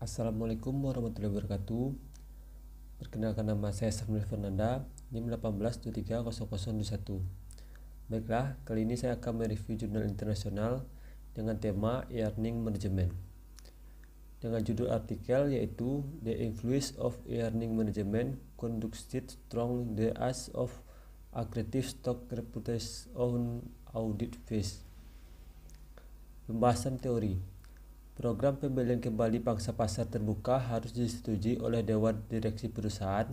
Assalamualaikum warahmatullahi wabarakatuh. Perkenalkan, nama saya Samuel Fernanda, NIM 18230021. Baiklah, kali ini saya akan mereview jurnal internasional dengan tema e-learning management dengan judul artikel yaitu The Influence of E-learning Management Conducted Strong the As of Accretive Stock Reputation on Audit Phase. Pembahasan teori. Program pembelian kembali pangsa pasar terbuka harus disetujui oleh Dewan Direksi Perusahaan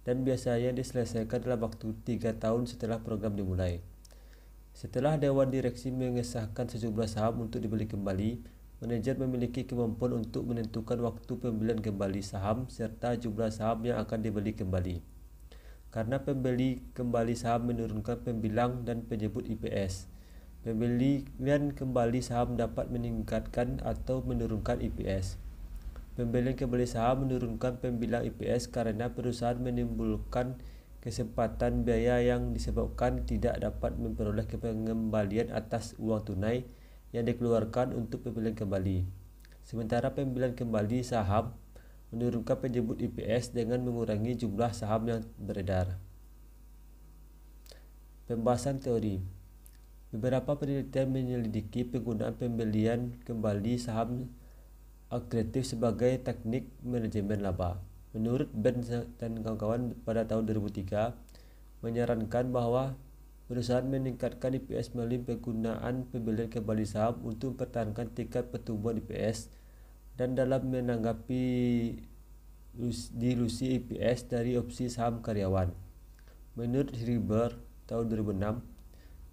dan biasanya diselesaikan dalam waktu 3 tahun setelah program dimulai. Setelah Dewan Direksi mengesahkan sejumlah saham untuk dibeli kembali, manajer memiliki kemampuan untuk menentukan waktu pembelian kembali saham serta jumlah saham yang akan dibeli kembali. Karena pembeli kembali saham menurunkan pembilang dan penyebut IPS, pembelian kembali saham dapat meningkatkan atau menurunkan IPS. Pembelian kembali saham menurunkan pembilang IPS karena perusahaan menimbulkan kesempatan biaya yang disebabkan tidak dapat memperoleh pengembalian atas uang tunai yang dikeluarkan untuk pembelian kembali. Sementara pembelian kembali saham menurunkan penyebut IPS dengan mengurangi jumlah saham yang beredar. Pembahasan teori. Beberapa penelitian menyelidiki penggunaan pembelian kembali saham akretif sebagai teknik manajemen laba. Menurut Ben dan kawan-kawan pada tahun 2003 menyarankan bahwa perusahaan meningkatkan IPS melalui penggunaan pembelian kembali saham untuk mempertahankan tingkat pertumbuhan IPS dan dalam menanggapi dilusi IPS dari opsi saham karyawan. Menurut Schreiber tahun 2006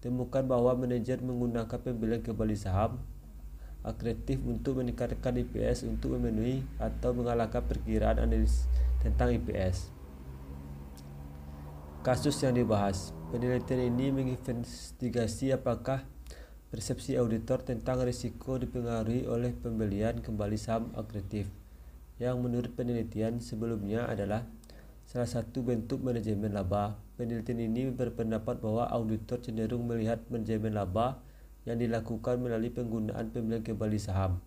temukan bahwa manajer menggunakan pembelian kembali saham akretif untuk meningkatkan IPS untuk memenuhi atau mengalahkan perkiraan analis tentang IPS. Kasus yang dibahas. Penelitian ini menginvestigasi apakah persepsi auditor tentang risiko dipengaruhi oleh pembelian kembali saham akretif, yang menurut penelitian sebelumnya adalah salah satu bentuk manajemen laba. Penelitian ini berpendapat bahwa auditor cenderung melihat manajemen laba yang dilakukan melalui penggunaan pembelian kembali saham.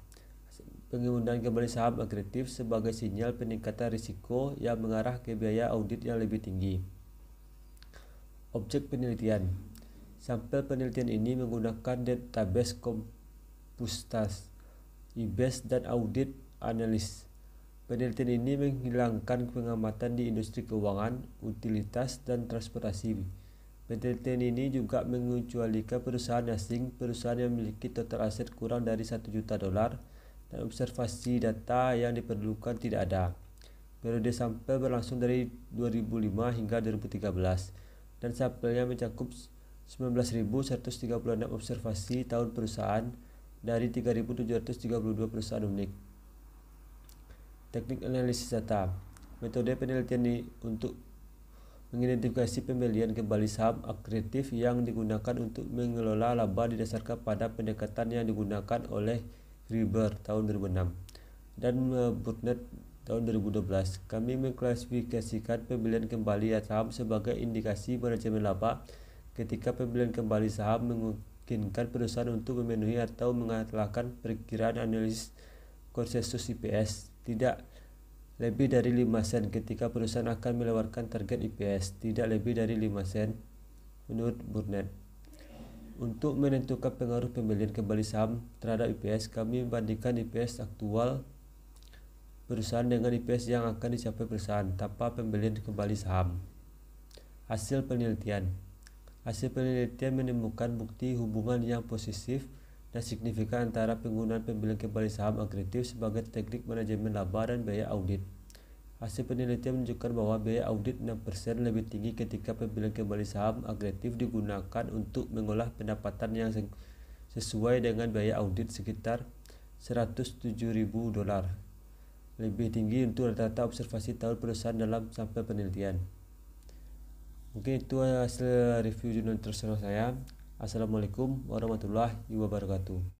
Penggunaan kembali saham akretif sebagai sinyal peningkatan risiko yang mengarah ke biaya audit yang lebih tinggi. Objek penelitian. Sampel penelitian ini menggunakan database Compustas, IBES dan audit analis. Penelitian ini menghilangkan pengamatan di industri keuangan, utilitas, dan transportasi. Penelitian ini juga mengecualikan perusahaan asing, perusahaan yang memiliki total aset kurang dari $1 juta, dan observasi data yang diperlukan tidak ada. Periode sampel berlangsung dari 2005 hingga 2013, dan sampelnya mencakup 19.136 observasi tahun perusahaan dari 3.732 perusahaan unik. Teknik analisis data. Metode penelitian ini untuk mengidentifikasi pembelian kembali saham akretif yang digunakan untuk mengelola laba didasarkan pada pendekatan yang digunakan oleh Schreiber tahun 2006 dan Burnett tahun 2012. Kami mengklasifikasikan pembelian kembali saham sebagai indikasi manajemen laba ketika pembelian kembali saham memungkinkan perusahaan untuk memenuhi atau mengalahkan perkiraan analisis konsensus IPS tidak lebih dari 5 sen ketika perusahaan akan melewatkan target IPS tidak lebih dari 5 sen menurut Burnett. Untuk menentukan pengaruh pembelian kembali saham terhadap IPS, kami membandingkan IPS aktual perusahaan dengan IPS yang akan dicapai perusahaan tanpa pembelian kembali saham. Hasil penelitian menemukan bukti hubungan yang positif dan signifikan antara penggunaan pembelian kembali saham akretif sebagai teknik manajemen laba dan biaya audit. Hasil penelitian menunjukkan bahwa biaya audit 6% lebih tinggi ketika pembelian kembali saham akretif digunakan untuk mengolah pendapatan yang sesuai dengan biaya audit sekitar $107.000, lebih tinggi untuk rata-rata observasi tahun perusahaan dalam sampel penelitian. Mungkin itu hasil review jurnal internasional saya. Assalamualaikum warahmatullahi wabarakatuh.